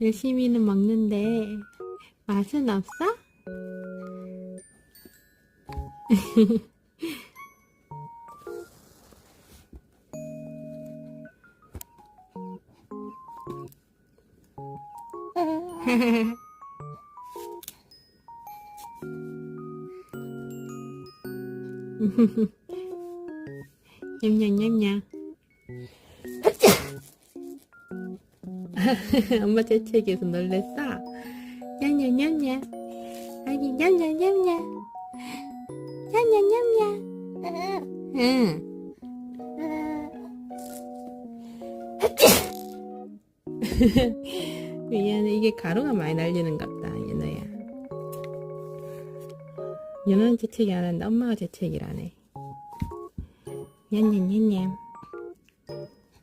열심히는 먹는데 맛은 없어? 냠냠냠냠. 엄마 재채기에서 놀랬어? 냠냠냠냠. 아기 냠냠냠냠. 냠냠냠냠. 응. 미안해, 이게 가루가 많이 날리는갑다, 연어야. 연어는 재채기 안 하는데 엄마가 재채기를 하네. 냠냠냠냠.